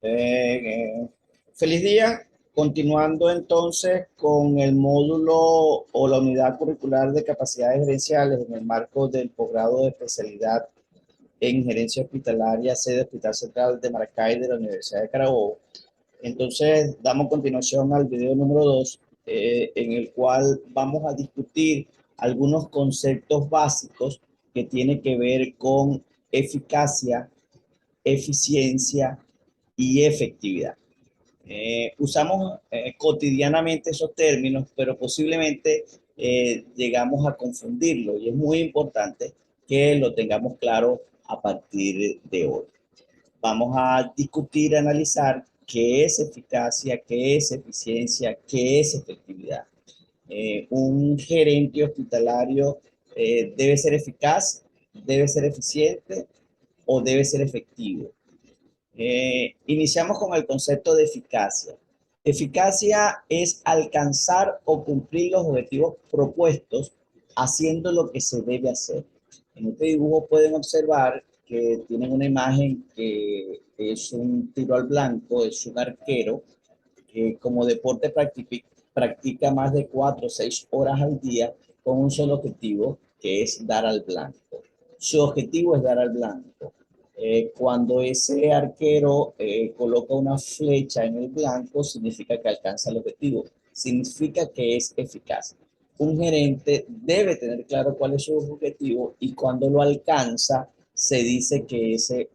Eh, Feliz día. Continuando entonces con el módulo o la unidad curricular de capacidades gerenciales en el marco del posgrado de especialidad en gerencia hospitalaria, sede Hospital Central de Maracay de la Universidad de Carabobo. Entonces, damos continuación al video número 2, en el cual vamos a discutir algunos conceptos básicos que tienen que ver con eficacia, eficiencia y efectividad. Usamos cotidianamente esos términos, pero posiblemente llegamos a confundirlo y es muy importante que lo tengamos claro a partir de hoy. Vamos a discutir, analizar qué es eficacia, qué es eficiencia, qué es efectividad. Un gerente hospitalario debe ser eficaz, debe ser eficiente o debe ser efectivo. Iniciamos con el concepto de eficacia. Eficacia es alcanzar o cumplir los objetivos propuestos haciendo lo que se debe hacer. En este dibujo pueden observar que tienen una imagen que es un tiro al blanco, es un arquero que como deporte practica más de 4 o 6 horas al día con un solo objetivo, que es dar al blanco. Su objetivo es dar al blanco. Cuando ese arquero coloca una flecha en el blanco, significa que alcanza el objetivo, significa que es eficaz. Un gerente debe tener claro cuál es su objetivo y cuando lo alcanza, se dice que ese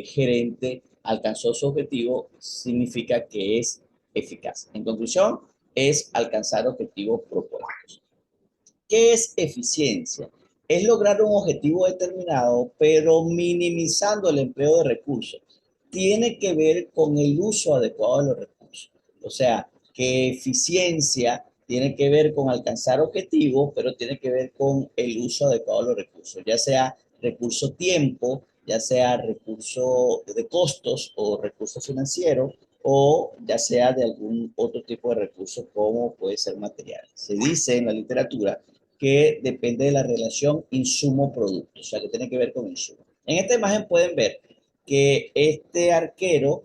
gerente alcanzó su objetivo, significa que es eficaz. En conclusión, es alcanzar objetivos propuestos. ¿Qué es eficiencia? Es lograr un objetivo determinado, pero minimizando el empleo de recursos. Tiene que ver con el uso adecuado de los recursos. O sea, que eficiencia tiene que ver con alcanzar objetivos, pero tiene que ver con el uso adecuado de los recursos, ya sea recurso tiempo, ya sea recurso de costos o recursos financieros, o ya sea de algún otro tipo de recursos como puede ser material. Se dice en la literatura que depende de la relación insumo-producto, o sea, que tiene que ver con insumo. En esta imagen pueden ver que este arquero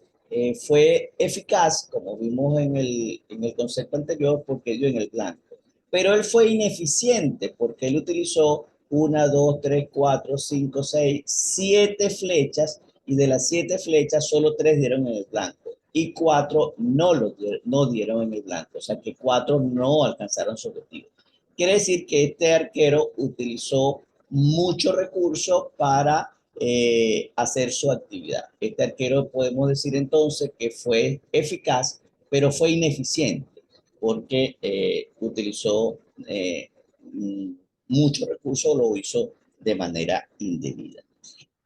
fue eficaz, como vimos en el concepto anterior, porque dio en el blanco. Pero él fue ineficiente porque él utilizó 1, 2, 3, 4, 5, 6, 7 flechas y de las 7 flechas solo 3 dieron en el blanco y 4 no dieron en el blanco, o sea que 4 no alcanzaron su objetivo. Quiere decir que este arquero utilizó muchos recursos para hacer su actividad. Este arquero podemos decir entonces que fue eficaz, pero fue ineficiente porque utilizó muchos recursos, lo hizo de manera indebida.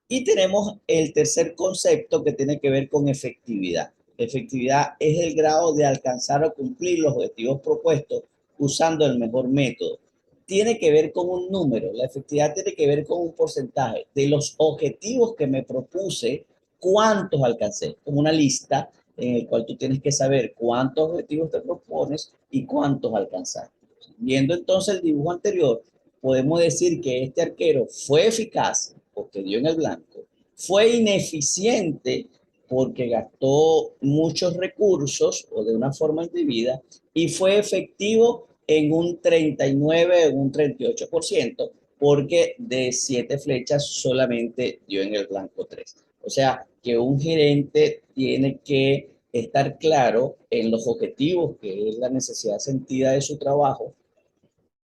Y tenemos el tercer concepto que tiene que ver con efectividad. Efectividad es el grado de alcanzar o cumplir los objetivos propuestos usando el mejor método. Tiene que ver con un número, la efectividad tiene que ver con un porcentaje de los objetivos que me propuse, cuántos alcancé, como una lista en el cual tú tienes que saber cuántos objetivos te propones y cuántos alcanzaste. Viendo entonces el dibujo anterior, podemos decir que este arquero fue eficaz porque dio en el blanco, fue ineficiente porque gastó muchos recursos o de una forma indebida y fue efectivo en un 39 o un 38% porque de 7 flechas solamente dio en el blanco 3. O sea, que un gerente tiene que estar claro en los objetivos, que es la necesidad sentida de su trabajo,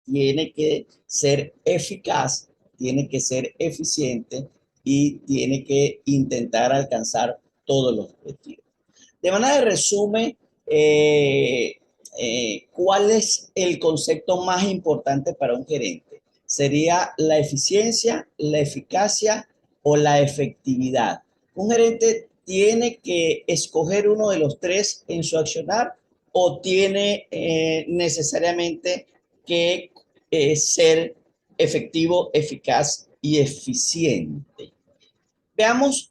tiene que ser eficaz, tiene que ser eficiente y tiene que intentar alcanzar todos los objetivos. De manera de resumen, ¿cuál es el concepto más importante para un gerente? ¿Sería la eficiencia, la eficacia o la efectividad? Un gerente tiene que escoger uno de los tres en su accionar o tiene necesariamente que ser efectivo, eficaz y eficiente. Veamos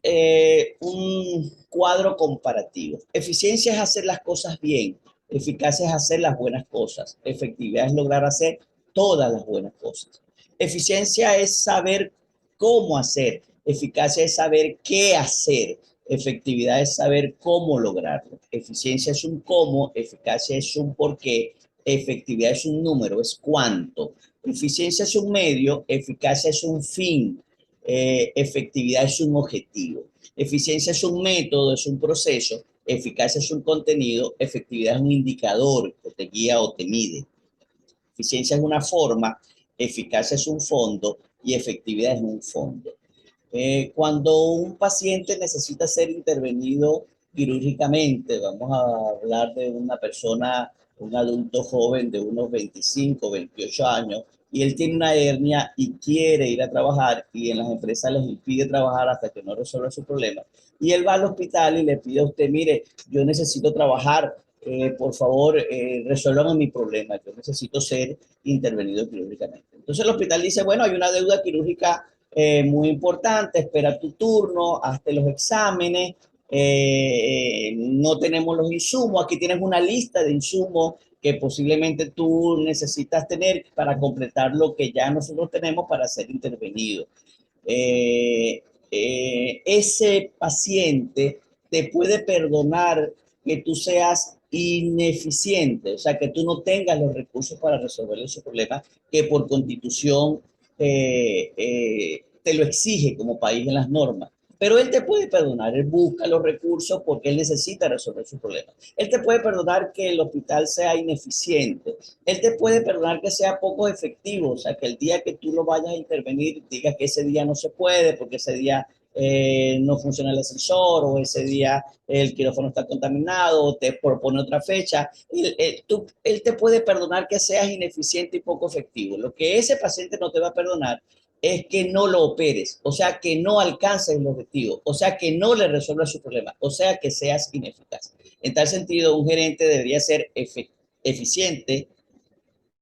un cuadro comparativo. Eficiencia es hacer las cosas bien, eficacia es hacer las buenas cosas, efectividad es lograr hacer todas las buenas cosas. Eficiencia es saber cómo hacer, eficacia es saber qué hacer efectividad es saber cómo lograrlo. Eficiencia es un cómo, eficacia es un por qué, efectividad es un número, es cuánto. Eficiencia es un medio, eficacia es un fin, efectividad es un objetivo. Eficiencia es un método, es un proceso, eficacia es un contenido, efectividad es un indicador que te guía o te mide. Eficiencia es una forma, eficacia es un fondo y efectividad es un fondo. Cuando un paciente necesita ser intervenido quirúrgicamente, vamos a hablar de una persona, un adulto joven de unos 25, 28 años, y él tiene una hernia y quiere ir a trabajar y en las empresas les impide trabajar hasta que no resuelva su problema. Y él va al hospital y le pide a usted, mire, yo necesito trabajar, por favor, resuélvame mi problema, yo necesito ser intervenido quirúrgicamente. Entonces el hospital dice, bueno, hay una deuda quirúrgica muy importante, espera tu turno, hazte los exámenes, no tenemos los insumos, aquí tienes una lista de insumos que posiblemente tú necesitas tener para completar lo que ya nosotros tenemos para ser intervenido. Eh, Ese paciente te puede perdonar que tú seas ineficiente, o sea, que tú no tengas los recursos para resolver su problema, que por constitución te lo exige como país en las normas. Pero él te puede perdonar, él busca los recursos porque él necesita resolver su problema. Él te puede perdonar que el hospital sea ineficiente, él te puede perdonar que sea poco efectivo, o sea, que el día que tú lo vayas a intervenir, digas que ese día no se puede porque ese día no funciona el ascensor o ese día el quirófano está contaminado o te propone otra fecha. Él te puede perdonar que seas ineficiente y poco efectivo. Lo que ese paciente no te va a perdonar es que no lo operes, o sea, que no alcances el objetivo, o sea, que no le resuelvas su problema, o sea, que seas ineficaz. En tal sentido, un gerente debería ser eficiente,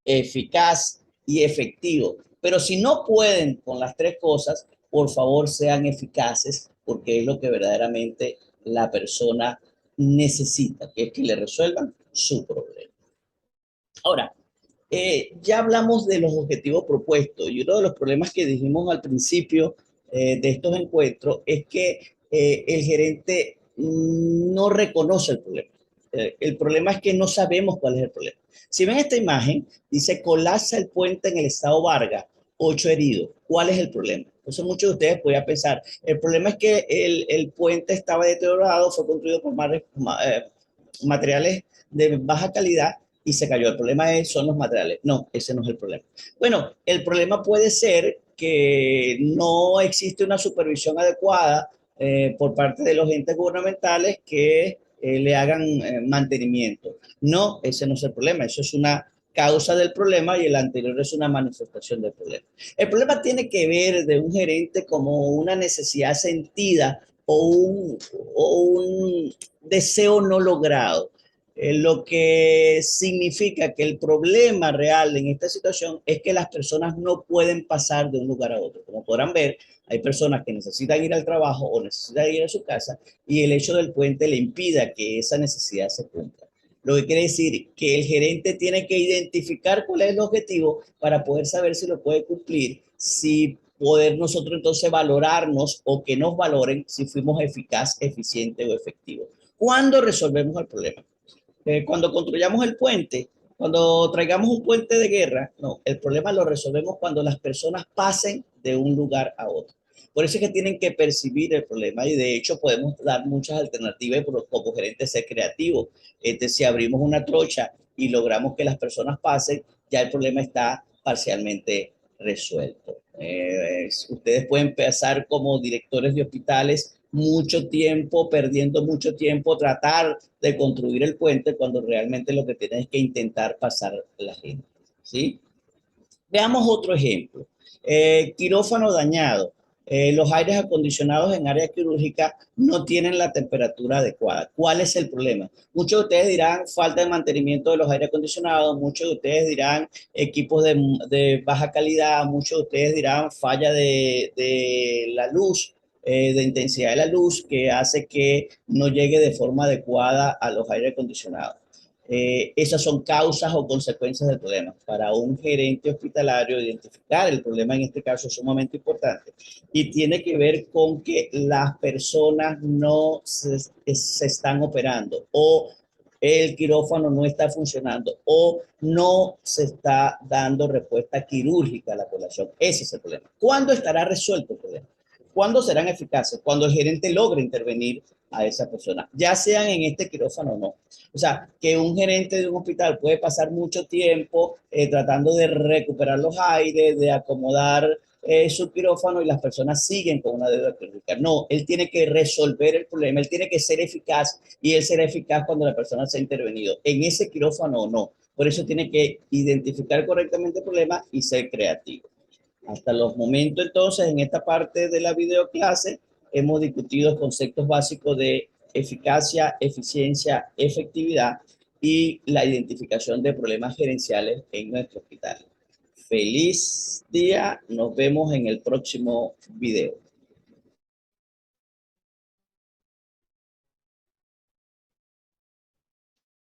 eficaz y efectivo. Pero si no pueden con las tres cosas, por favor sean eficaces porque es lo que verdaderamente la persona necesita, que es que le resuelvan su problema. Ahora, ya hablamos de los objetivos propuestos y uno de los problemas que dijimos al principio de estos encuentros es que el gerente no reconoce el problema. El problema es que no sabemos cuál es el problema. Si ven esta imagen, dice colapsa el puente en el estado Vargas, 8 heridos. ¿Cuál es el problema? Entonces muchos de ustedes podrían pensar, el problema es que el puente estaba deteriorado, fue construido por materiales de baja calidad y se cayó. El problema son los materiales. No, ese no es el problema. Bueno, el problema puede ser que no existe una supervisión adecuada por parte de los entes gubernamentales que le hagan mantenimiento. No, ese no es el problema. Eso es una causa del problema y el anterior es una manifestación del problema. El problema tiene que ver de un gerente como una necesidad sentida o un deseo no logrado. Lo que significa que el problema real en esta situación es que las personas no pueden pasar de un lugar a otro. Como podrán ver, hay personas que necesitan ir al trabajo o necesitan ir a su casa y el hecho del puente le impida que esa necesidad se cumpla. Lo que quiere decir que el gerente tiene que identificar cuál es el objetivo para poder saber si lo puede cumplir, si poder nosotros entonces valorarnos o que nos valoren si fuimos eficaz, eficiente o efectivo. ¿Cuándo resolvemos el problema? Cuando construyamos el puente, cuando traigamos un puente de guerra, no, el problema lo resolvemos cuando las personas pasen de un lugar a otro. Por eso es que tienen que percibir el problema y de hecho podemos dar muchas alternativas como gerentes ser creativos. Si abrimos una trocha y logramos que las personas pasen, ya el problema está parcialmente resuelto. Ustedes pueden pasar como directores de hospitales mucho tiempo, perdiendo mucho tiempo, tratar de construir el puente cuando realmente lo que tienen es que intentar pasar la gente, ¿sí? Veamos otro ejemplo. Quirófano dañado. Los aires acondicionados en área quirúrgica no tienen la temperatura adecuada. ¿Cuál es el problema? Muchos de ustedes dirán falta de mantenimiento de los aires acondicionados, muchos de ustedes dirán equipos de baja calidad, muchos de ustedes dirán falla de la luz, de intensidad de la luz que hace que no llegue de forma adecuada a los aires acondicionados. esas son causas o consecuencias del problema. Para un gerente hospitalario, identificar el problema en este caso es sumamente importante y tiene que ver con que las personas no se están operando o el quirófano no está funcionando o no se está dando respuesta quirúrgica a la población. Ese es el problema. ¿Cuándo estará resuelto el problema? ¿Cuándo serán eficaces? Cuando el gerente logre intervenir a esa persona, ya sean en este quirófano o no. O sea, que un gerente de un hospital puede pasar mucho tiempo tratando de recuperar los aires, de acomodar su quirófano y las personas siguen con una deuda clínica. No, él tiene que resolver el problema, él tiene que ser eficaz y él será eficaz cuando la persona se ha intervenido en ese quirófano o no. Por eso tiene que identificar correctamente el problema y ser creativo. Hasta los momentos entonces, en esta parte de la videoclase, hemos discutido conceptos básicos de eficacia, eficiencia, efectividad y la identificación de problemas gerenciales en nuestro hospital. Feliz día, nos vemos en el próximo video.